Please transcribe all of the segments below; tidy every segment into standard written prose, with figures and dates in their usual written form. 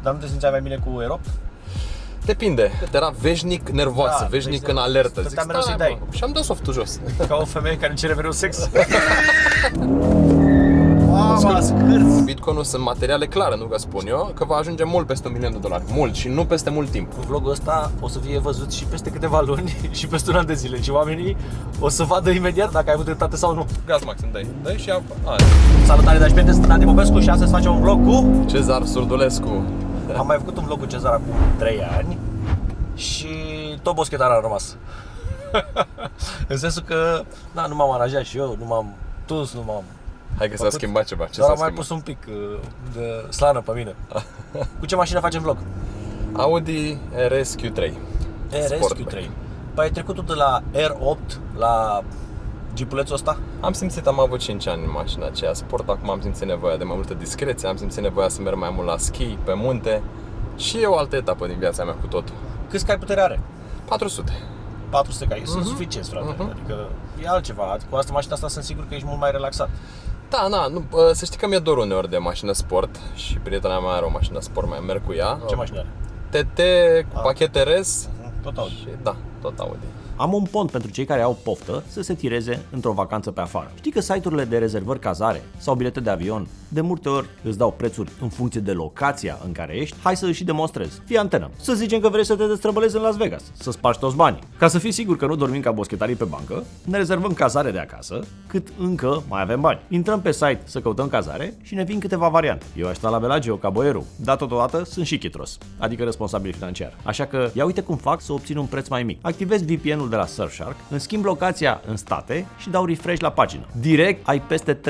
Dar nu te simțeai mai bine cu eropt? Depinde, era veșnic nervoasă, veșnic în alertă. Stătea mereu să-i dai. Și am dat softul jos. Ca o femeie care cere mereu sex. Mama, scârți! Bitcoin-ul sunt materiale clare, nu vă spun eu, că va ajunge mult peste $1.000.000. Mult și nu peste mult timp. Vlogul ăsta o să fie văzut și peste câteva luni și peste un an de zile. Și oamenii o să vadă imediat dacă ai avut dreptate sau nu. Gaz Maxim, dai și ia. Salutare, dragi prieteni, sunt Andy Popescu și astăzi facem un vlog cu... Cezar Surdulescu. Am mai făcut un vlog cu Cezar acum 3 ani și tot boschetar a rămas. În sensul că, da, nu m-am aranjat și eu, nu m-am tuns, nu m-am... Hai că s-a schimbat ceva. Ce doar s-a am mai schimbat? pus un pic de slană pe mine. Cu ce mașină facem vlog? Audi RS Q3. RS Q3. Păi ai trecut tu de la R8 la Jeepulețul ăsta? Am simțit, am avut 5 ani în mașina aceea sport, acum am simțit nevoia de mai multă discreție, am simțit nevoia să merg mai mult la schi, pe munte. Și e o altă etapă din viața mea cu totul. Câți cai putere are? 400. 400 cai, sunt suficienți, frate. Adică e altceva. Cu asta mașina asta sunt sigur că ești mult mai relaxat. Da, nu, să știi că mi-e dor uneori de mașină sport și prietena mea are o mașină sport, mai merg cu ea. Ce mașină are? TT cu pachet RS. Tot Audi. Și da, tot Audi. Am un pont pentru cei care au poftă să se tireze într-o vacanță pe afară. Știi că site-urile de rezervări cazare sau bilete de avion de multe ori îți dau prețuri în funcție de locația în care ești? Hai să își și demonstrez. Fii antenă. Să zicem că vrei să te destrăbălezi în Las Vegas, să spargi toți banii. Ca să fii sigur că nu dormim ca boschetarii pe bancă, ne rezervăm cazare de acasă, cât încă mai avem bani. Intrăm pe site să căutăm cazare și ne vin câteva variante. Eu aș sta la Bellagio ca boierul, dar totodată sunt și chitros, adică responsabil financiar. Așa că ia uite cum fac să obțin un preț mai mic. Activez VPN-ul de la Surfshark, îmi schimb locația în state și dau refresh la pagină. Direct ai peste 30%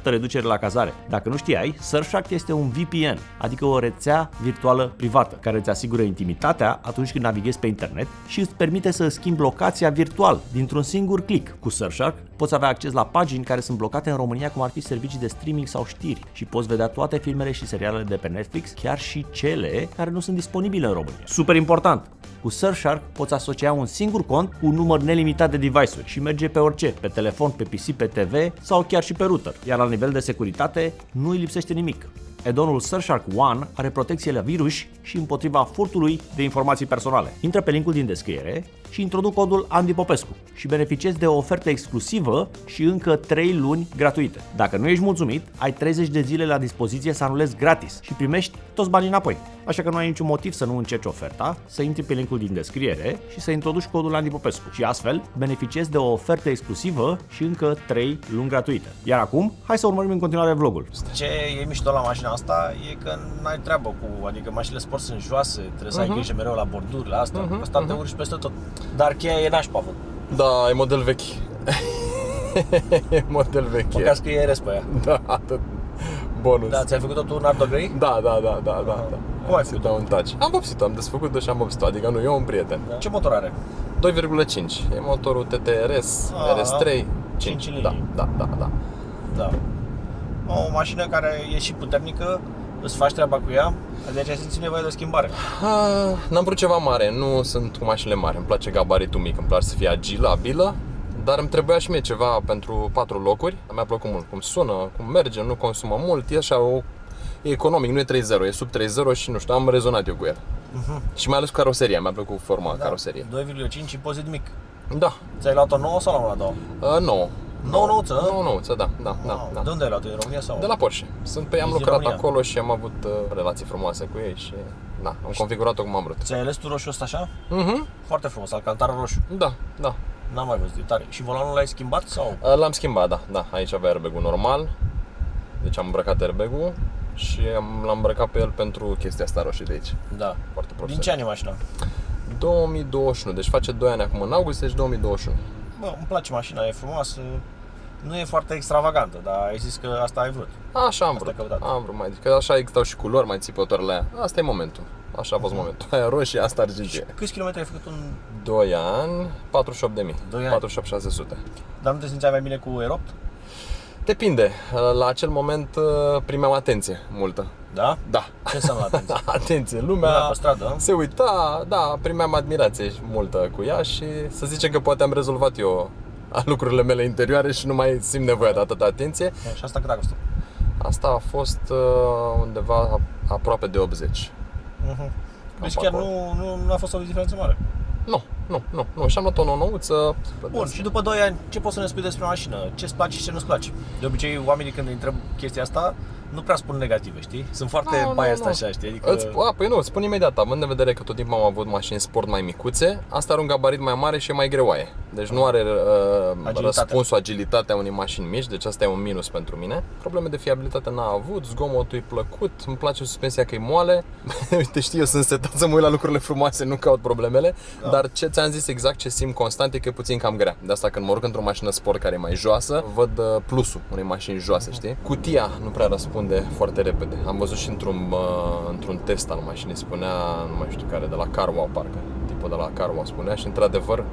reducere la cazare. Dacă nu știai, Surfshark este un VPN, adică o rețea virtuală privată, care îți asigură intimitatea atunci când navighezi pe internet și îți permite să schimbi locația virtual dintr-un singur click. Cu Surfshark poți avea acces la pagini care sunt blocate în România, cum ar fi servicii de streaming sau știri, și poți vedea toate filmele și serialele de pe Netflix, chiar și cele care nu sunt disponibile în România. Super important! Cu Surfshark poți asocia un singur cont cu un număr nelimitat de device-uri și merge pe orice, pe telefon, pe PC, pe TV sau chiar și pe router. Iar la nivel de securitate nu îi lipsește nimic. Add-onul Surfshark One are protecție la virus și împotriva furtului de informații personale. Intră pe linkul din descriere și introduc codul Andy Popescu și beneficiezi de o ofertă exclusivă și încă 3 luni gratuite. Dacă nu ești mulțumit, ai 30 de zile la dispoziție să anulezi gratis și primești toți banii înapoi. Așa că nu ai niciun motiv să nu încerci oferta, să intri pe linkul din descriere și să introduci codul Andy Popescu și astfel beneficiezi de o ofertă exclusivă și încă 3 luni gratuite. Iar acum, hai să urmărim în continuare vlogul. Ce e mișto la mașina asta e că n-ai treabă cu, adică mașinile sport sunt joase, trebuie să ai grijă mereu la borduri, la asta, asta te urci peste tot. Dar cheia e nașpa, văd. Da, e model vechi. E model vechi. Măcar că e RS pe ea. Da, atât. Bonus. Da, ți-ai făcut tot un art grey? Da. Cum ai făcut-o? Dau un touch. Am vopsit-o, am desfăcut-o și am vopsit-o, adică nu, eu un prieten. Da. Ce motor are? 2,5. E motorul TTRS, RS3, 5 linii. Da. Da. O mașină care e și puternică, îți faci treaba cu ea, deci ai simțit nevoie de o schimbare. N-am vrut ceva mare, nu sunt cu mașinile mari, îmi place gabaritul mic, îmi place să fie agilă, abilă, dar îmi trebuia și mie ceva pentru 4 locuri. Mi-a plăcut mult cum sună, cum merge, nu consumă mult, e așa, e economic, nu e 3.0, e sub 3.0 și nu știu, am rezonat eu cu el. Și mai ales cu caroseria, mi-a plăcut forma caroseriei. 2,5 impozit mic. Da. Ți-ai luat-o nouă sau la una două? Nouă. Nouă-nouță? Nouă-nouță, da. De unde ai luat-o? În România sau? De la Porsche. Am lucrat acolo și am avut relații frumoase cu ei și am configurat-o cum am vrut. Ți-ai ales tu roșu ăsta așa? Foarte frumos, alcantară roșu. Da. N-am mai văzut, e tare. Și volanul l-ai schimbat sau? L-am schimbat, da. Aici avea airbag-ul normal. Deci am îmbrăcat airbag-ul și l-am îmbrăcat pe el pentru chestia asta roșie de aici. Da. Foarte prost. Din ce ani e mașina? 2021, deci face 2 ani acum în august, deci 2021. Bă, îmi place mașina, e frumoasă. Nu e foarte extravagantă, dar ai zis că asta ai vrut. Așa am vrut. Am vrut mai zic, că așa existau și culori mai țipătoare la ea. Asta e momentul. Așa a fost momentul. Aia roșie, asta argintie. Câți kilometri ai făcut în 2 ani? 48.000. 48.600. Dar nu te simțeai mai bine cu eropt? Depinde. La acel moment primeam atenție multă. Da? Da. Ce înseamnă atenție? Atenție, lumea pe stradă, se uita, da, primeam admirație multă cu ea și să zicem că poate am rezolvat eu lucrurile mele interioare și nu mai simt nevoia de atâta atenție. Și asta cât a costat? Asta a fost undeva aproape de 80. Deci chiar nu a fost o diferență mare. Nu. Și am luat o nouță. Bun, și după 2 ani, ce poți să ne spui despre mașină? Ce-ți place și ce nu-ți place? De obicei, oamenii când îi întreb chestia asta, nu prea spun negative, știi? Sunt foarte biased așa, știi? Adică... Păi nu, îți spun imediat, având în vedere că tot timpul am avut mașini sport mai micuțe, asta are un gabarit mai mare și e mai greoaie. Deci nu are răspunsul, agilitatea unei mașini mici, deci asta e un minus pentru mine. Probleme de fiabilitate n-a avut, zgomotul e plăcut, îmi place suspensia că e moale. Uite, știi, eu sunt setat să mă uit la lucrurile frumoase, nu caut problemele, dar ce ți-am zis exact, ce simt constant e că e puțin cam grea. De asta când mă urc într-o mașină sport care e mai joasă, văd plusul unei mașini joase, știi? Cutia nu prea răspunde foarte repede. Am văzut și într-un test al mașinii, spunea, nu mai știu care, de la Carwow parcă, tipul de la Carwow spunea și într-adevăr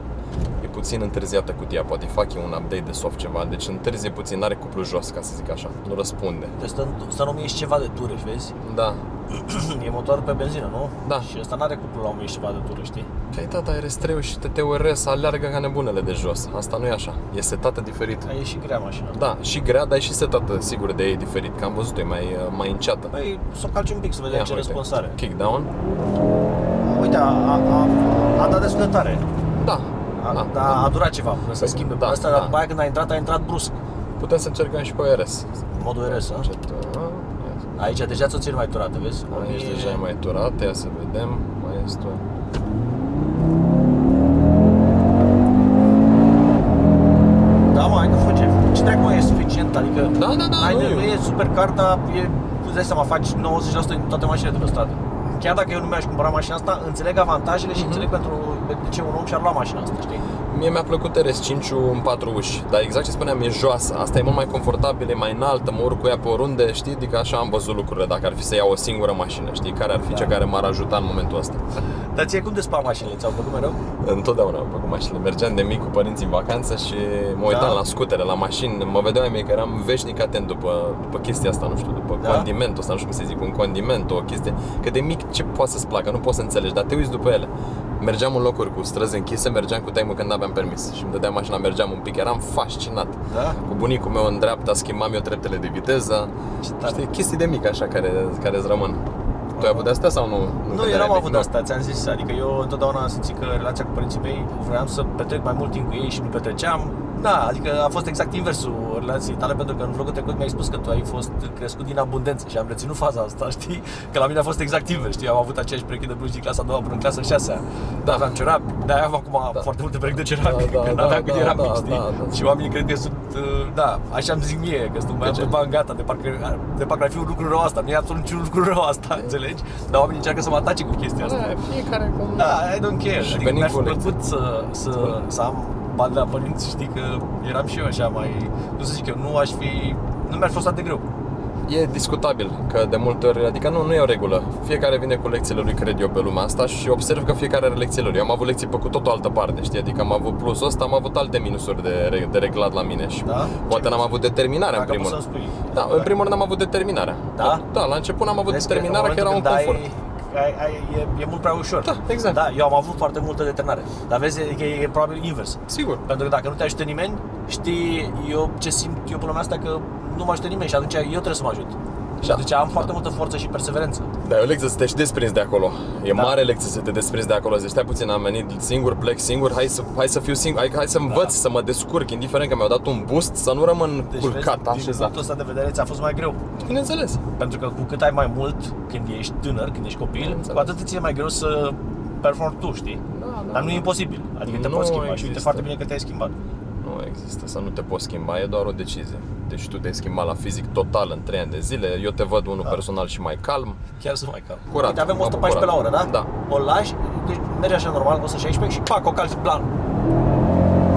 e puțin întârziată cutia, poate fac eu un update de soft ceva, deci întârzie puțin, n-are cuplu jos, ca să zic așa, nu răspunde. Deci stă în 1000 și ceva de ture, vezi? Da. E motor pe benzină, nu? Da. Și ăsta n-are cuplu la 1000 și ceva de ture, știi? Păi tata, RS3 și TTURS aleargă ca nebunele de jos, asta nu e așa, e setată diferit. E și grea mașina. Da, și grea, dar e și setată, sigur, de ei diferit, că am văzut-o, e mai înceată. Păi, să o calci un pic, să vedem ce răspuns are. Kickdown. Uite, a dat destul de tare. Da. A durat ceva până să schimbe. Da, Asta, după aia când a intrat brusc. Putem să încercăm și cu RS. Modul RS, aici deja ți-o țin mai turată, vezi? Aici deja e mai turată, ia să vedem. Mai este o... Da, mă, hai că face. Ce treacă, mă, e suficient, adică... Da, nu e supercar, dar îți dai seama, faci 90% din toate mașinile de pe stradă. Chiar dacă eu nu mi-aș cumpăra mașina asta, înțeleg avantajele și înțeleg pentru de ce un om și-ar lua mașina asta, știi? Mie mi-a plăcut RS5-ul în 4 uși, dar exact ce spuneam, e joasă. Asta e mult mai confortabil, e mai înaltă, mă urc cu ea pe oriunde, știi? Adică așa am văzut lucrurile, dacă ar fi să iau o singură mașină, știi? Care ar fi cea care m-ar ajuta în momentul ăsta. Dar ție cum de spart mașinile? Ți-au plăcut mereu? Întotdeauna am făcut mașinile. Mergeam de mic cu părinții în vacanță și mă uitam la scutere, la mașini. Mă vedeau ai mei că eram veșnic atent după chestia asta, nu știu, după condimentul ăsta, nu știu cum se zic, un condiment, o chestie. Că de mic ce poate să-ți placă, nu poți să înțelegi, dar te uiți după ele. Mergeam în locuri cu străzi închise, mergeam cu taimu când n-aveam permis și îmi dădea mașina, mergeam un pic, eram fascinat. Da? Cu bunicul meu în dreapta schimbam eu treptele de viteză. Știi, chestii de mic așa care îți rămân. Tu ai avut de astea sau nu? Nu, eu n-am avut de asta, ți-am zis, adică eu întotdeauna am simțit că relația cu părinții mei vreau să petrec mai mult timp cu ei și nu petreceam. Da, adică a fost exact inversul relației tale, pentru că în vlogul trecut mi-ai spus că tu ai fost crescut din abundență și am reținut faza asta, știi? Că la mine a fost exact invers, știi? Am avut aceeași pereche de blugi din clasa a doua până în clasa 6-a. Da, aveam ciorapi, de-aia am acum foarte multe perechi de ciorapi, că n-aveam când eram mic, știi? Și oamenii cred că sunt, așa îmi zic mie, că sunt mai am pe bani gata, de parcă ar fi un lucru rău asta, nu e absolut niciun lucru rău asta, înțelegi? Dar oamenii încearcă să mă atace cu chestia asta. Fiecare cum... Da, I don't care, și adică mi-ar fi plăcut să am bani de la părinți, știi că eram și eu așa mai, nu să zic eu, nu mi-ar fi fost atât de greu. E discutabil, că de multe ori, adică nu e o regulă. Fiecare vine cu lecțiile lui, cred eu, pe lumea asta și observ că fiecare are lecțiile lui. Eu am avut lecții pe cu tot o altă parte, știi? Adică am avut plusul ăsta, am avut alte minusuri de reglat la mine și poate n-am avut determinarea în primul rând. Da, în primul rând am avut determinarea. Da? Da, la început n-am avut determinarea, că era un confort. E mult prea ușor. Da, exact. Da, eu am avut foarte multă determinare. Dar vezi, e probabil invers. Sigur. Pentru că dacă nu te ajută nimeni, știi, eu ce simt eu până la asta că nu mă ajută nimeni și atunci eu trebuie să mă ajut. Și atunci am foarte multă forță și perseverență. Da, e o lecție să te și desprinzi de acolo. E mare lecție să te desprinzi de acolo. Deci stai puțin, am venit singur, plec singur, hai să fiu singur, hai să învăț să mă descurc, indiferent că mi-au dat un boost, să nu rămân culcat, așezat. Din punctul ăsta de vedere ți-a fost mai greu. Bineînțeles. Pentru că cu cât ai mai mult când ești tânăr, când ești copil, cu atât ți e mai greu să performi tu, știi? Dar nu e imposibil. Adică te poți schimba și uite foarte bine că te-ai schimbat. Nu există să nu te poți schimba, e doar o decizie. Deci tu te-ai schimbat la fizic total în 3 ani de zile, eu te văd unul personal și mai calm. Chiar sunt mai calm. Curat. Uite, avem 114 la oră, da? Da. O lași, deci merge așa normal, 116 și pac, o calci plan.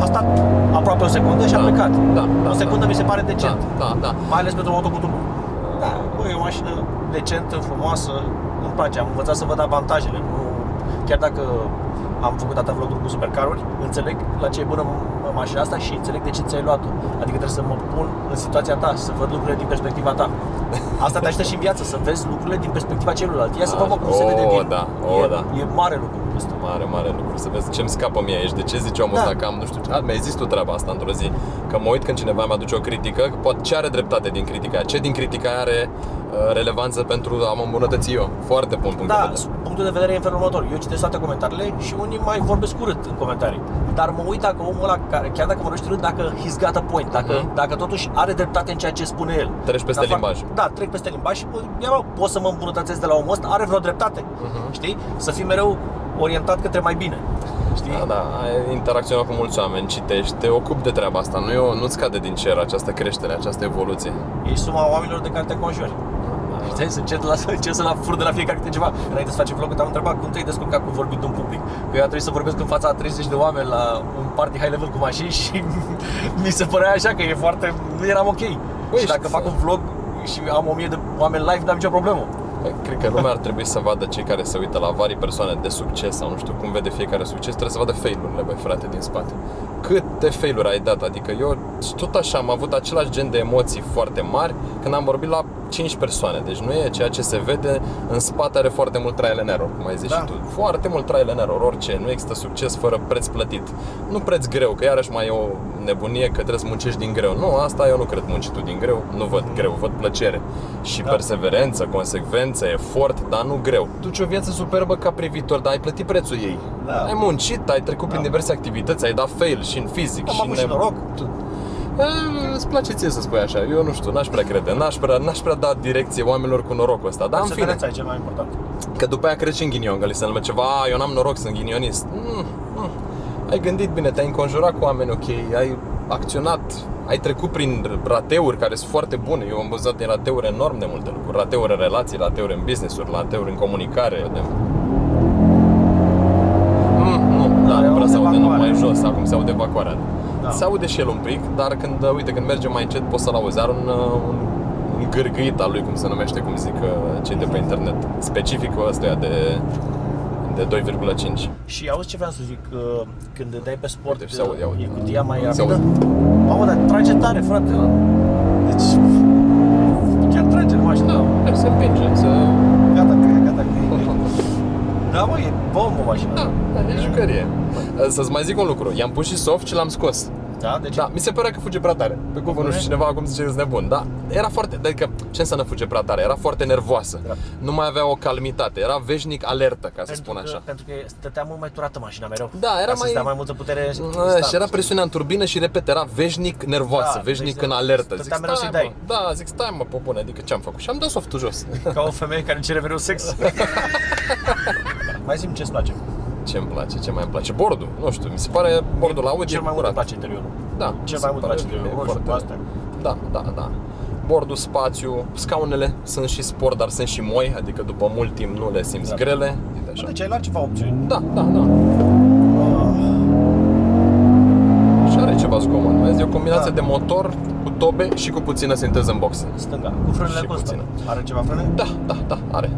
A stat aproape o secundă și a plecat. O secundă mi se pare decent. Da. Mai ales pentru moto cu turbo. Da, bă, e o mașină decentă, frumoasă, îmi place, am învățat să văd avantajele. Chiar dacă am făcut atâtea vloguri cu supercaruri, înțeleg la ce e bună mașina asta și înțeleg de ce ți-ai luat-o. Adică trebuie să mă pun în situația ta, să văd lucrurile din perspectiva ta. Asta te ajută și în viață, să vezi lucrurile din perspectiva celuilalt. Ia să vă cum se vede bine. Da, E mare lucru ăsta. Mare lucru, să vezi ce-mi scapă mie aici. De ce zice omul ăsta că am, nu știu, mi-ai zis tu treaba asta într-o zi. Că mă uit când cineva mi-aduce o critică, că poate ce are dreptate din critica aia, ce din critica aia are relevanță pentru a mă îmbunătăți eu. Foarte bun punct de vedere. Punctul de vedere e în felul următor. Eu citesc toate comentariile și unii mai vorbesc urât în comentarii. Dar mă uit dacă omul ăla, chiar dacă vorbește urât, dacă he's got a point, dacă totuși are dreptate în ceea ce spune el. Treci peste limbaj. Da, trec peste limbaj și pot să mă îmbunătățesc de la omul ăsta, are vreo dreptate. Știi? Să fii mereu orientat către mai bine. Știi? Da, ai interacționat cu mulți oameni, citești, te ocupi de treaba asta. Nu-ți cade din cer această creștere, această evoluție. Ești suma oamenilor de care te conjuri. Știi? Să încerc să la fur de la fiecare câte ceva. Înainte să facem vlog, te-am întrebat cum te-ai descurcat cu vorbit în public. Că eu a trebuit să vorbesc în fața a 30 de oameni la un party high level cu mașini și mi se părea așa că e foarte... nu eram ok. Și dacă fac un vlog și am 1000 de oameni live, n-am nicio problemă. Cred că lumea ar trebui să vadă cei care se uită la vari persoane de succes sau nu știu cum vede fiecare succes, trebuie să vadă fail-urile, băi frate, din spate. Câte fail-uri ai dat? Adică eu tot așa am avut același gen de emoții foarte mari când am vorbit la 5 persoane. Deci nu e ceea ce se vede, în spate are foarte mult trial and error, cum ai zis și tu. Foarte mult trial and error, orice. Nu există succes fără preț plătit. Nu preț greu, că iarăși mai e o nebunie că trebuie să muncești din greu. Nu, asta eu nu cred muncitul din greu. Nu văd greu, văd plăcere. Și perseverență, consecvență, efort, dar nu greu. Duci o viață superbă ca privitor, dar ai plătit prețul ei. Ai muncit, ai trecut prin diverse activități, ai dat fail și în fizic și în noroc. Îți place ție să spui așa, eu nu știu, n-aș prea crede, n-aș prea da direcție oamenilor cu norocul ăsta, dar în fine. E cel mai important. Că după aia crezi și în ghinion, că li se numește ceva, eu n-am noroc, sunt ghinionist. Ai gândit bine, te-ai înconjurat cu oameni ok, ai acționat, ai trecut prin rateuri care sunt foarte bune. Eu am văzut din rateuri enorm de multe lucruri, rateuri în relații, rateuri în business-uri, rateuri în comunicare. Nu prea se aude, nu, mai jos, acum se aude evacuarea. Se aude și el un pic, dar când merge mai încet poți să-l auzi. Are un gârgâit al lui, cum se numește, cum zic cei de pe internet. Specificul ăsta de 2,5. Și auzi ce vreau să zic, când dai pe sport, Uite, se aude, e cutia mai rapidă? Mamă, dar trage tare, frate. Deci, chiar trage, nu mașina. Da, se împinge, Gata. Da, mă, e bombă mașina. Da, e jucărie. Să-ți mai zic un lucru, i-am pus și soft și l-am scos. Da? De ce? Da, mi se părea că fuge prea tare. Pe cuvânt, nu știu, cineva acum zice că ești nebun. Da, era foarte, adică ce înseamnă fuge prea tare? Era foarte nervoasă. Nu mai avea o calmitate, era veșnic alertă, ca să spun așa. Pentru că stătea mult mai turată mașina mereu. Da, era mai... să-ți dea mai multă putere. Și era presiunea în turbină și repet, era veșnic nervoasă, veșnic în alertă. Zic, mereu să-i dai. Da, zic, stai mă, pe bune, adică ce-am făcut? Și am dat softul jos. Ca o femeie care cere mereu sex. Mai zi-mi ce-ți place. Ce-mi place, ce mai îmi place? Bordul, nu știu, mi se pare bordul la Audi cel mai mult îmi place interiorul. Da, cel mai mult îmi place interiorul, roșu cu astea. Da. Bordul, spațiu, scaunele sunt și sport, dar sunt și moi, adică după mult timp nu le simți grele. Deci ai luat ceva opțiuni. Da. Și are ceva zgomot, vezi? E o combinație de motor cu tobe și cu puțină sinteză în boxe. Stânga, cu frânele costă. Are ceva frâne? Da, are.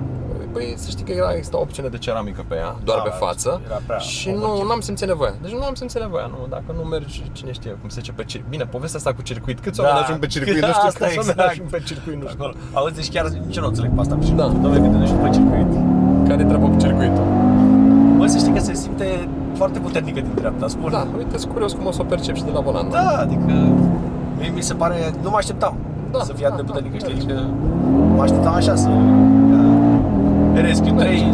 Păi să știi că există o opțiune de ceramică pe ea, doar pe față. Și n-am simțit nevoia. Deci nu am simțit nevoia, nu. Dacă nu mergi, cine știe cum se zice pe circuit. Bine, povestea asta cu circuit. Câți oameni ajung pe circuit? Nu știu, câți oameni ajung pe circuit, nu știu. Auzi, deci chiar nici eu nu înțeleg pe asta. Doamne, când te duci pe circuit. Care-i treaba cu circuitul? Bă, să știi că se simte foarte puternică din dreapta, spun. Da, uite, sunt curios cum o să o percepi și de la volan. Da, adică mi se pare, nu mă așteptam să fie atât de puternică, știi? Adică mă așteptam așa să Rescue 3,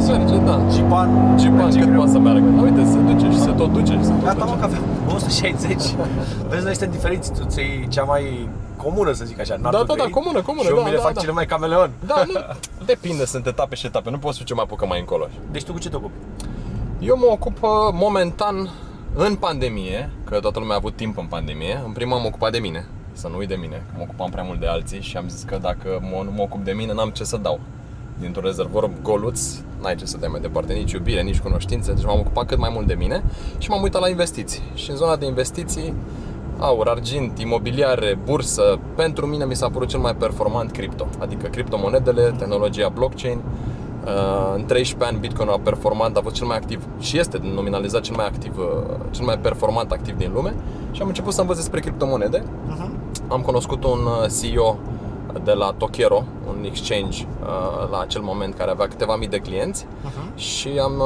Jeepan, cât poate să meargă? Uite, se duce și se tot duce. Gata, mă, că avem 160. Vezi, noi suntem diferiți, tu ți-ai cea mai comună, să zic așa. Da, comună. Și eu mi le fac cele mai cameleon. Da, nu, depinde, sunt etape și etape, nu poți să ce mai apucă mai încolo. Deci tu cu ce te ocupi? Eu mă ocup momentan în pandemie, că toată lumea a avut timp în pandemie. În prima m-am ocupat de mine, să nu uit de mine, că mă ocupam prea mult de alții și am zis că dacă nu mă ocup de mine, n-am ce să dau. Dintr-un rezervor goluț, n-ai ce să dai mai departe, nici iubire, nici cunoștințe, deci m-am ocupat cât mai mult de mine și m-am uitat la investiții. Și în zona de investiții, aur, argint, imobiliare, bursă, pentru mine mi s-a părut cel mai performant cripto, adică criptomonedele, tehnologia blockchain. În 13 ani Bitcoin a performant, a fost cel mai activ și este nominalizat cel mai activ, cel mai performant activ din lume și am început să învăț despre criptomonede. Am cunoscut un CEO de la Tokero, un exchange la acel moment care avea câteva mii de clienți și am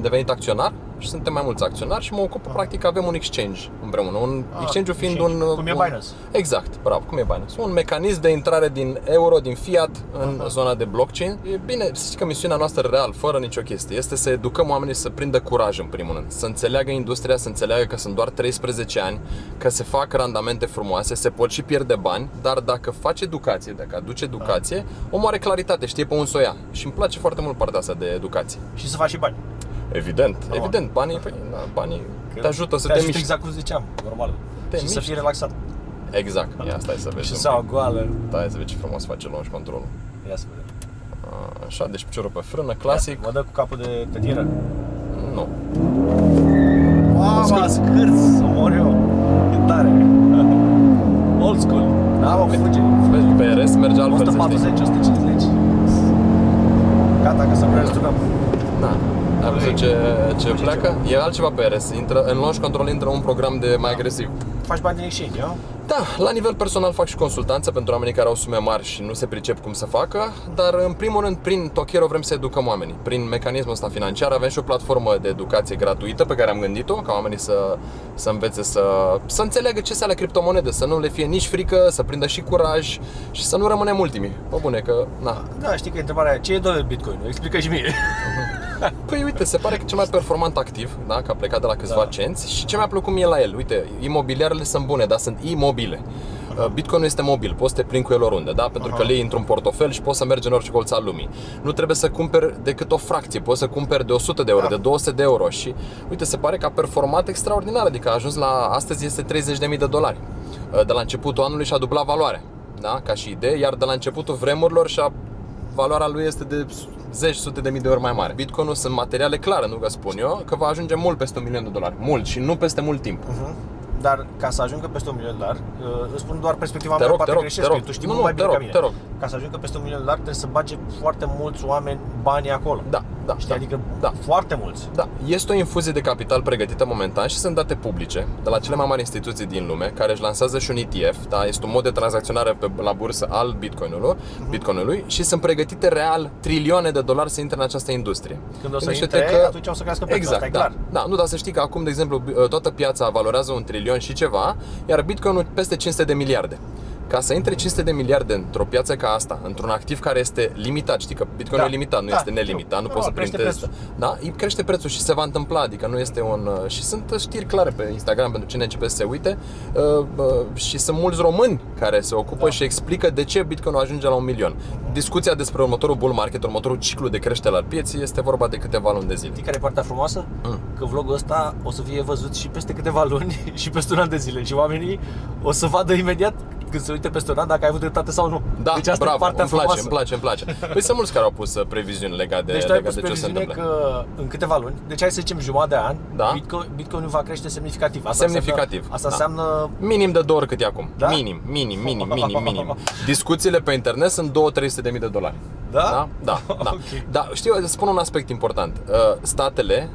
devenit acționar și suntem mai mulți acționari și mă ocup, practic avem un exchange împreună. Exchange-ul fiind cum e Binance. Exact, bravo, cum e Binance. Un mecanism de intrare din euro, din fiat în zona de blockchain. E bine, să știi că misiunea noastră real, fără nicio chestie, este să educăm oamenii să prindă curaj în primul rând, să înțeleagă industria, să înțeleagă că sunt doar 13 ani, că se fac randamente frumoase, se pot și pierde bani, dar dacă faci educație, dacă aduci educație, omul are claritate, știe pe un să o ia. Și îmi place foarte mult partea asta de educație. Și să faci și bani. Evident, evident, banii te ajută să te miști. Exact cum ziceam, normal. Te și miști. să fii relaxat. Exact, ia stai să vezi. Și să goală. Da, ia să vezi ce frumos face launch controlul. Ia să vedem. Așa, deci piciorul pe frână, clasic. Mă dă cu capul de tătieră. Nu. Mă scârț, să mor eu. E tare. Old school. Da, mă, fuge. Vezi, PRS merge altfel, să știi. 140, 150. Gata, că să nu ne răsturnăm. Da. Ai văzut ce pleacă? E altceva PRS. În launch control intră un program de mai agresiv. Faci bani din exchange, nu? Da, la nivel personal fac și consultanță pentru oamenii care au sume mari și nu se pricep cum să facă, dar în primul rând prin Tokero vrem să educăm oamenii. Prin mecanismul ăsta financiar avem și o platformă de educație gratuită pe care am gândit-o, ca oamenii să învețe să înțeleagă ce sunt ale criptomonede, să nu le fie nici frică, să prindă și curaj și să nu rămânem ultimii. Pe bune că, na. Da, știi că e întrebarea aia, ce e $2 Bitcoin? Explică și mie. Păi uite, se pare că cel mai performant activ, da, că a plecat de la câțiva cenți și ce mi-a plăcut mie la el, uite, imobiliarele sunt bune, dar sunt imobile. Bitcoinul este mobil, poți să te plimbi cu el oriunde, da? Pentru că le iei într-un portofel și poți să mergi în orice colț al lumii. Nu trebuie să cumperi decât o fracție, poți să cumperi de 100 de euro, de 200 de euro și uite, se pare că a performat extraordinar, adică a ajuns la, astăzi este $30.000. De la începutul anului și-a dublat valoarea, da? Ca și idee, iar de la începutul vremurilor valoarea lui este de zeci, sute de mii de ori mai mare. Bitcoinul sunt materiale clare, nu că spun eu, că va ajunge mult peste $1.000.000. Mult și nu peste mult timp. Dar ca să ajungă peste $1.000.000, îți spun doar perspectiva Te mea, rog, poate te rog, greșesc, te rog. că tu știi Nu, mult mai te bine rog, ca mine. te rog. Ca să ajungă peste $1.000.000 trebuie să bage foarte mulți oameni banii acolo. Da, da, Știi? da, Adică da. foarte mulți. Da, este o infuzie de capital pregătită momentan și sunt date publice de la cele mai mari instituții din lume care își lansează și un ETF, da, este un mod de tranzacționare la bursă al Bitcoinului și sunt pregătite real trilioane de dolari să intre în această industrie. Când o să Gândește-te intre, atunci o să crească prețul, exact, asta e da, clar. da, nu, dar să știi că acum, de exemplu, toată piața valorează $1 trilion și ceva, iar Bitcoinul peste 500 de miliarde. Ca să intre 500 de miliarde într-o piață ca asta, într-un activ care este limitat, știi că Bitcoinul e limitat, nu este nelimitat, nu poți să printezi. Da, îi crește prețul și se va întâmpla, adică nu este și sunt știri clare pe Instagram pentru cine începe să se uite și sunt mulți români care se ocupă și explică de ce Bitcoinul ajunge la 1 milion. Discuția despre următorul bull market, următorul ciclu de creștere al pieței este vorba de câteva luni de zile. Știi care e partea frumoasă? Că vlogul ăsta o să fie văzut și peste câteva luni și peste un an de zile și oamenii o să vadă imediat când se uite peste un an dacă ai avut dreptate sau nu. Da, deci asta bravo, e partea frumoasă. îmi place. Păi sunt mulți care au pus previziuni legate de, deci tu ai pus de ce se întâmplă. că în câteva luni, deci hai să zicem jumătate de an, Da. Bitcoinul va crește semnificativ. Asta da. înseamnă Minim de 2 ori cât e acum. Da? Minim. Discuțiile pe internet sunt $200.000-300.000. Da? Da. Ok. Da, știu, spun un aspect important. Statele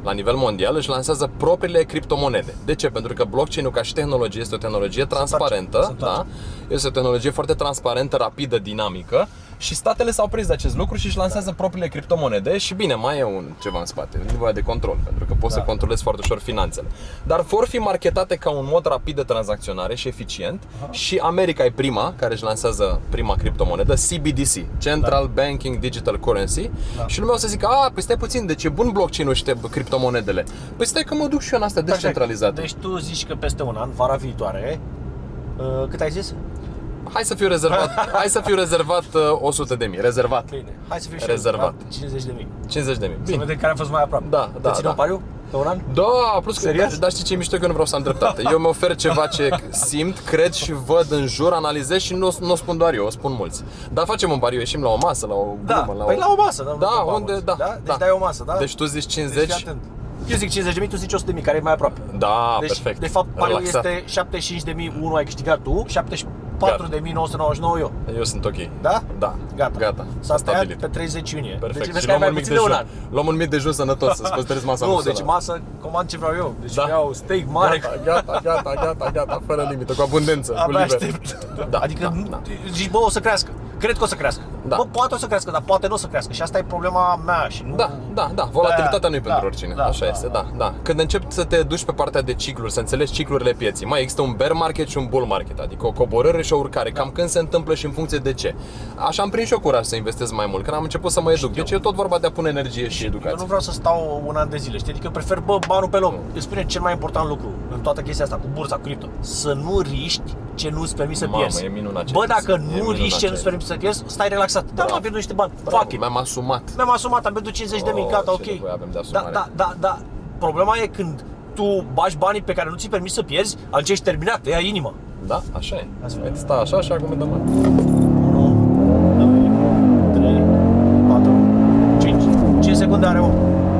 la nivel mondial își lansează propriile criptomonede. De ce? Pentru că blockchain-ul ca și tehnologie este o tehnologie transparentă, da? Este o tehnologie foarte transparentă, rapidă, dinamică și statele s-au prins de acest lucru și își lansează propriile criptomonede și bine, mai e ceva în spate, nevoie de control, pentru că poți să controlezi foarte ușor finanțele. Dar vor fi marketate ca un mod rapid de tranzacționare și eficient și America e prima care își lansează prima criptomonedă, CBDC, Central Banking Digital Currency și lumea o să zică, păi stai puțin, deci e bun blockchain-ul și criptomonedele. Păi stai că mă duc și eu în astea descentralizate. Deci tu zici că peste un an, vara viitoare, cât ai zis? Hai să fiu rezervat 100.000, rezervat. Bine, hai să fiu și rezervat. 50.000. 50.000. Să Bine. vedem care a fost mai aproape. Da. Te ținem pariu pe un an? Da, plus că, serios? dar știi ce e mișto, că eu nu vreau să am dreptate. Eu mi ofer ceva ce simt, cred și văd în jur, analizez și nu o spun doar eu, o spun mulți. Dar facem un pariu, ieșim la o masă, la o glumă, Păi la o masă, Da, unde, da. Deci dai o masă, da? Deci tu zici 50. Deci, eu zic 50.000, tu zici 100.000, care e mai aproape. Da, Deci, perfect. de fapt, pariul Relaxat. este 75.000, unul ai câștigat tu, €4.999. Eu sunt ok. Da? Da. Gata. S-a tăiat stabilit. pe 30 iunie. Perfect. Deci vezi Și că ai luăm mai un mic puțin de un dejun. an. Luăm un mic dejun sănătos, să-ți păstrezi masa Nu, musculară. deci masă, comand ce vreau eu. Deci Da. vreau steak mare. Gata, fără limită, cu abundență, cu Abia liber. aștept. Da, Adică da. zici, bă, o să crească. Cred că o să crească. Da. Bă, poate o să crească, dar poate nu o să crească. Și asta e problema mea și nu... Da, volatilitatea nu e Da, pentru oricine, așa este, da. Când începi să te duci pe partea de cicluri, să înțelegi ciclurile pieții, mai există un bear market și un bull market, adică o coborâre și o urcare, cam când se întâmplă și în funcție de ce. Așa am prins și eu curaj să investez mai mult, când am început să mă educ. Deci e tot vorba de a pune energie și Eu educație. nu vreau să stau un an de zile, știi? Adică prefer, bă, banul pe loc. Îți spune cel mai important lucru în toată chestia asta cu bursa, cu cripto. Să nu riști ce nu-ți permiți să Mamă, pierzi. e minunat ce Bă, ai zis. dacă E nu minunat riști ce ce nu-ți ai permiți să pierzi, stai relaxat. Da, am pierdut niște bani. Fuck it. Mi-am asumat. Mi-am asumat, am pierdut 50 de mii, gata, ce ok. nevoie avem de asumare. Da. Problema e când tu bagi banii pe care nu ți permiți să pierzi, atunci ești terminat, te ia inima. Da, așa e. Asta e. Uite, sta așa și acum dăm mai. 1, 2, 3, 4, 5. 5 secunde are, mă.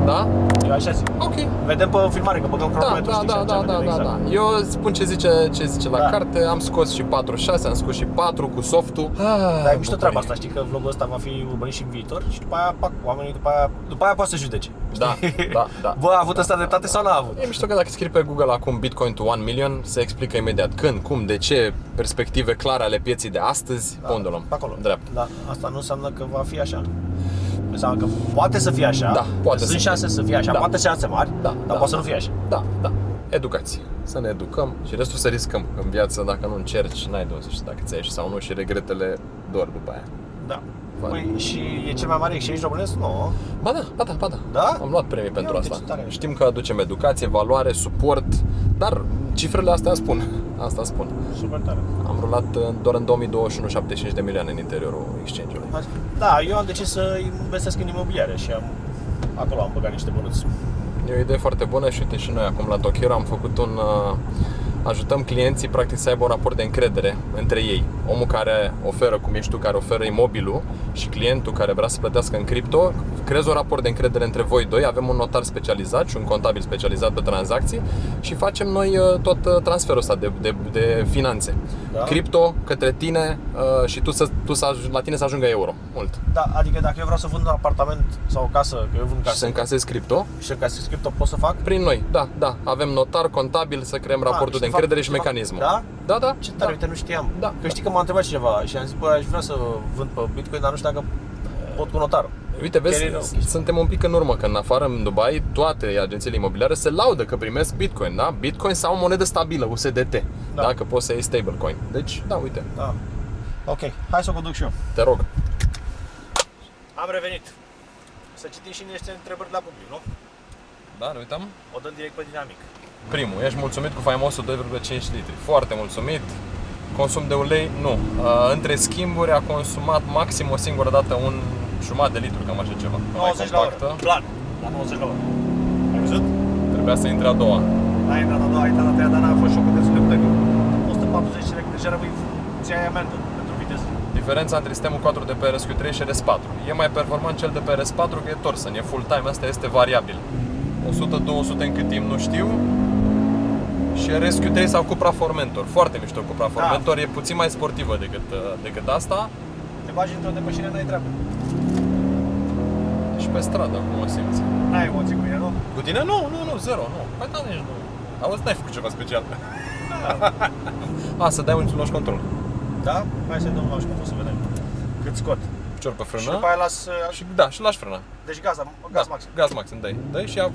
Da? Eu așa zic. Ok. Vedem pe filmare, că băgăm cronometru, știi, și atunci vedem exact. Eu spun ce zice la Da. carte, am scos și 4.6, am scos și 4 cu softul. Dar e mișto treaba asta, știi că vlogul ăsta va fi urmărit și în viitor și după aia, pac, oamenii după aia poate să judece. Da. Bă, a avut ăsta dreptate sau n-a avut? E mișto că dacă scrii pe Google acum Bitcoin to 1 million, se explică imediat când, cum, de ce, perspective clare ale pieții de astăzi, pe unde o luăm? Pe acolo. Drept. Da, asta nu înseamnă că va fi așa. Înseamnă că poate să fie așa, Da, poate sunt să fie. șanse să fie așa, Da. poate șanse mari, dar poate să nu fie așa. Da. Educație. Să ne educăm și restul să riscăm. În viață, dacă nu încerci, n-ai de unde să știi dacă ți ieși sau nu și regretele dor după aia. Da. Păi, și e cel mai mare exchange românesc? Nu. Ba da. Da? Am luat premii pentru uite asta. ce tare. Știm că aducem educație, valoare, suport, dar cifrele astea spun. Asta spun. Super tare. Am rulat doar în 2021 75 de milioane în interiorul exchange-ului. Da, eu am decis să investesc în imobiliare și acolo am băgat niște bănuți. E o idee foarte bună și uite și noi acum la Tokyo am făcut ajutăm clienții practic să aibă un raport de încredere între ei. Omul care oferă, cum ești tu, care oferă imobilul și clientul care vrea să plătească în cripto, creezi un raport de încredere între voi doi, avem un notar specializat și un contabil specializat pe tranzacții și facem noi tot transferul ăsta de finanțe. Da? Cripto către tine și la tine să ajungă euro, mult. Da, adică dacă eu vreau să vând un apartament sau o casă, că eu vând Și să casă încasezi cripto și să încasez cripto, pot să fac? prin noi, da. Avem notar, contabil, să creăm raportul de încredere și mecanismul. Da? Da. Ce tare, uite, nu știam. Da. Că știi că m-a întrebat cineva și am zis, bă, aș vrea să vând pe Bitcoin, dar nu știu dacă pot cu notarul. Uite, vezi, Chiar e rău. suntem un pic în urmă, că în afară, în Dubai, toate agențiile imobiliare se laudă că primesc Bitcoin, da? Bitcoin sau monedă stabilă, USDT, da? Că poți să iei stablecoin. Deci, da, uite, Da. Ok, hai să o conduc și eu. te rog. Am revenit. Să citim și niște întrebări de la public, nu? Da, ne uităm. O dăm direct pe dinamic. Primul, ești mulțumit cu faimosul 2,5 litri. Foarte mulțumit. Consum de ulei? Nu. Între schimburi a consumat maxim o singură dată un jumătate de litru, cam așa ceva. 90 la oră. Plan. La 90 la oră. Ai văzut? Trebuia să intre a doua. N-ai intrat la doua, ai intrat la treia, dar n-a fost șocul destul de puternic. 140 de deja rămâi ți ai amendă pentru viteză. Diferența între sistemul 4 de pe RSQ3 și RS4. E mai performant cel de pe RS4 că e Torsen, e full time, asta este variabil. 100-200 în cât timp nu știu. Și RSQ3 sau Cupra Formentor. Foarte mișto Cupra Formentor, e puțin mai sportivă decât asta. Te bagi într-o depășire, n-ai treabă. Și pe stradă, cum o simți. N-ai emoții cu mine, nu? Cu tine? Nu, zero, nu. Păi da, nici nu. Auzi, n-ai făcut ceva special. Să dai un launch control. Da? Hai să-i dăm launch control să vedem cât scot. Picior pe frână. Și după aia las... Și lași frâna. Deci gaz maxim. Gaz maxim, dai și aia.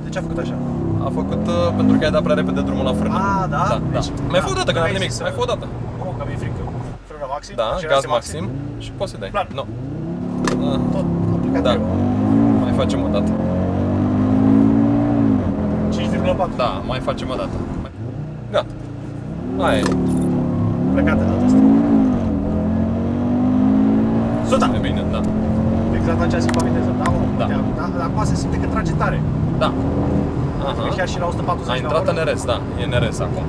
De ce a făcut așa? A făcut pentru că ai dat prea repede drumul la frână. Da? Da. Deci, Mai fă o dată, că n-am ai nimic. zis Mai fă o dată. Nu, că mi-e frică. Frână maxim? Da, accelerație gaz maxim și poți să dai. Plan. Nu. Tot aplicat Da. eu. Mai facem o dată. 5,4. Da, mai facem o dată. Gata. Aia e. Plecat de data asta. 100! E bine, da. Exact la ce a zis pe viteză, da? Da. Dar acum se simte că trage tare. Da. Că chiar și la 140 A intrat în RS, da. E în RS acum.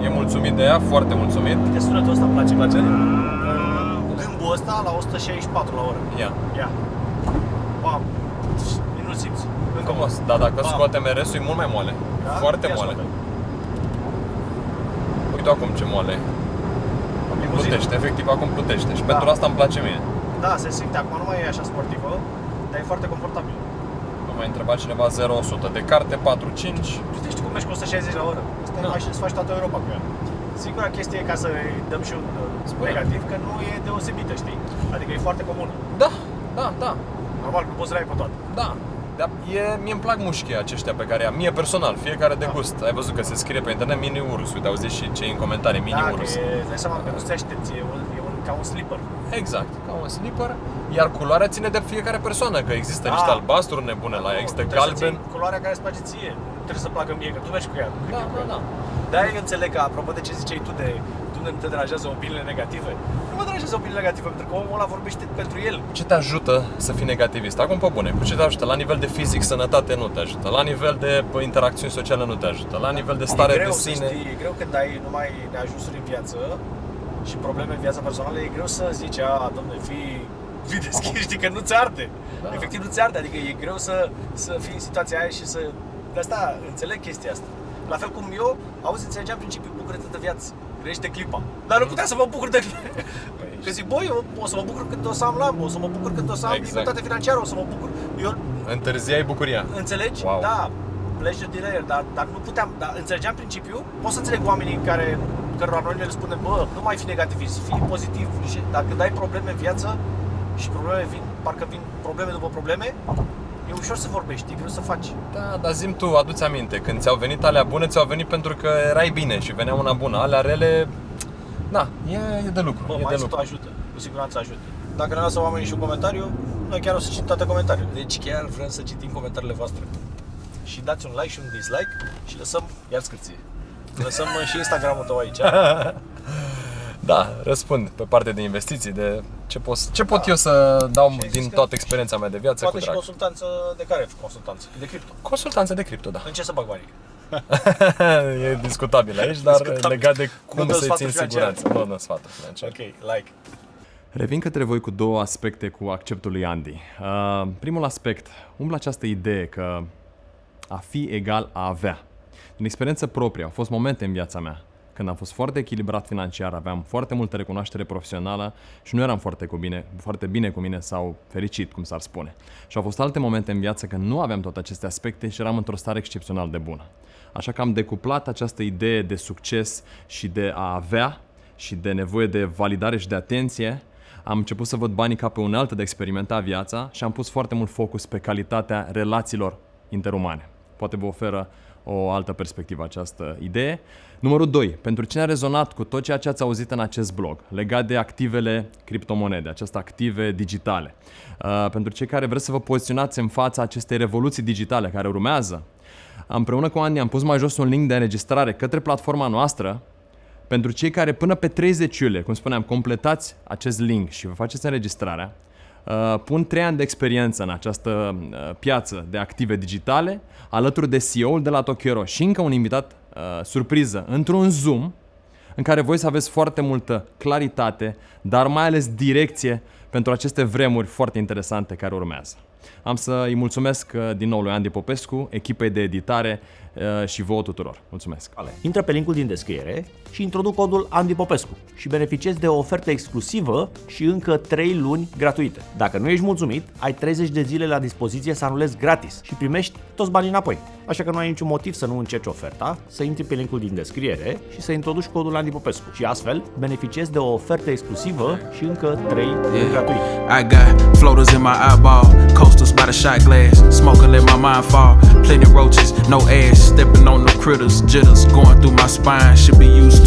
E mulțumit de ea, foarte mulțumit. Uite, sunetul ăsta îmi place. Gâmbul ăsta la 164 la oră. Ia. Ia. Bam. Nu simți. Încă Frumos, dar dacă scoatem RS-ul e mult mai moale. Da? Foarte Ia moale. scoate. Uite acum ce moale e. Limuzină. Plutește, efectiv acum plutește și Da. pentru asta îmi place mie. Da, se simte, acum nu mai e așa sportivă, dar e foarte confortabil. Nu mai întreba cineva 0-100 de carte, 4-5. Știi cum mergi cu 160 la oră? Asta e mașină să faci toată Europa cu ea. Singura chestie e ca să îi dăm și un negativ, că nu e deosebită, știi? Adică e foarte comună. Da, da, da. Normal, nu poți să le ai pe toate. Da. Dar mie îmi plac mușchii aceștia pe care am. Mie personal, fiecare de gust. Ai văzut că se scrie pe internet mini urus. Uite, auzi și cei în comentarii, mini Da, urus. că îți dai seama că nu te aștepți, ca un slipper. Exact, ca un slipper. Iar culoarea ține de fiecare persoană, că există niște albastru nebune la ea, există galben. Culoarea care îți place ție, nu trebuie să placă mie, că tu mergi cu ea. Da, da, da. De-aia eu înțeleg că, apropo de ce ziceai tu de nu te deranjează opiniile negative, nu mă deranjează opiniile negative, pentru că omul ăla vorbește pentru el. Ce te ajută să fii negativist? Acum pe bune, cu ce te ajută? La nivel de fizic, sănătate nu te ajută. La nivel de interacțiuni sociale nu te ajută. La nivel de stare de sine. E greu când ai numai neajunsuri în viață și probleme în viața personală, e greu să zici, dom'le, fii deschis, știi că nu-ți arde. Da. Efectiv nu-ți arde, adică e greu să fii în situația aia și să... De asta înțeleg chestia asta. La fel cum eu, înțelegeam principiul bucură-te de viață, trăiește clipa. Dar nu puteam să mă bucur de că zic, băi, eu o să mă bucur când o să am lamă, o să mă bucur când o să am libertate financiară, o să mă bucur. Eu întârziai bucuria. înțelegi? Wow. Da, pleci de la el, dar nu puteam, dar înțelegeam principiul. Pot să înțeleg oamenii cărora noi le spunem, bă, nu mai fi negativist, fii pozitiv. Și dacă dai probleme în viață și parcă vin probleme după probleme, e ușor să vorbești, e greu să faci. Da, dar zi-mi tu, adu-ți aminte, când ți-au venit alea bune, ți-au venit pentru că erai bine și venea una bună. Alea rele, da, e de lucru. Bă, e de lucru. ajută, cu siguranță ajută. Dacă ne lasă oamenii și un comentariu, noi chiar o să citim toate comentariile. Deci chiar vrem să citim comentariile voastre. Și dați un like și un dislike și lăsăm, iar scârție. Lăsăm și Instagramul tău aici. Da, răspund pe partea de investiții, de ce pot eu să dau din toată experiența mea de viață. Poate cu și drag. consultanță de care? Consultanță? De cripto. Consultanță de cripto, da. În ce să bag banii? E discutabil aici, dar Discutabil. legat de cum dă să-i sfaturi țin financiare. siguranță. Nu dă sfaturi financiare. Ok, like. Revin către voi cu două aspecte cu acceptul lui Andy. Primul aspect, umblă această idee că a fi egal a avea. Din experiență proprie, au fost momente în viața mea când am fost foarte echilibrat financiar, aveam foarte multă recunoaștere profesională și nu eram foarte bine cu mine sau fericit, cum s-ar spune. Și au fost alte momente în viață când nu aveam toate aceste aspecte și eram într-o stare excepțional de bună. Așa că am decuplat această idee de succes și de a avea și de nevoie de validare și de atenție. Am început să văd banii ca pe unealtă de a experimenta viața și am pus foarte mult focus pe calitatea relațiilor interumane. Poate vă oferă o altă perspectivă această idee. Numărul 2. Pentru cine a rezonat cu tot ceea ce ați auzit în acest blog legat de activele criptomonede, aceste active digitale, pentru cei care vreți să vă poziționați în fața acestei revoluții digitale care urmează, împreună cu Andy am pus mai jos un link de înregistrare către platforma noastră. Pentru cei care până pe 30 iulie, cum spuneam, completați acest link și vă faceți înregistrarea, pun 3 ani de experiență în această piață de active digitale, alături de CEO-ul de la Tokioro și încă un invitat surpriză într-un Zoom, în care voi să aveți foarte multă claritate, dar mai ales direcție pentru aceste vremuri foarte interesante care urmează. Am să îi mulțumesc din nou lui Andy Popescu, echipei de editare și vouă tuturor. Mulțumesc! Intră pe linkul din descriere și introduc codul Andy Popescu și beneficiezi de o ofertă exclusivă și încă 3 luni gratuite. Dacă nu ești mulțumit, ai 30 de zile la dispoziție să anulezi gratis și primești toți banii înapoi. Așa că nu ai niciun motiv să nu încerci oferta, să intri pe linkul din descriere și să introduci codul Andy Popescu și astfel beneficiezi de o ofertă exclusivă și încă 3 luni gratuite. I got floaters in my eyeball, coasters by the shot glass, smoking let my mind fall, plenty roaches, no ass, stepping on the critters, jitters going through my spine, should be used to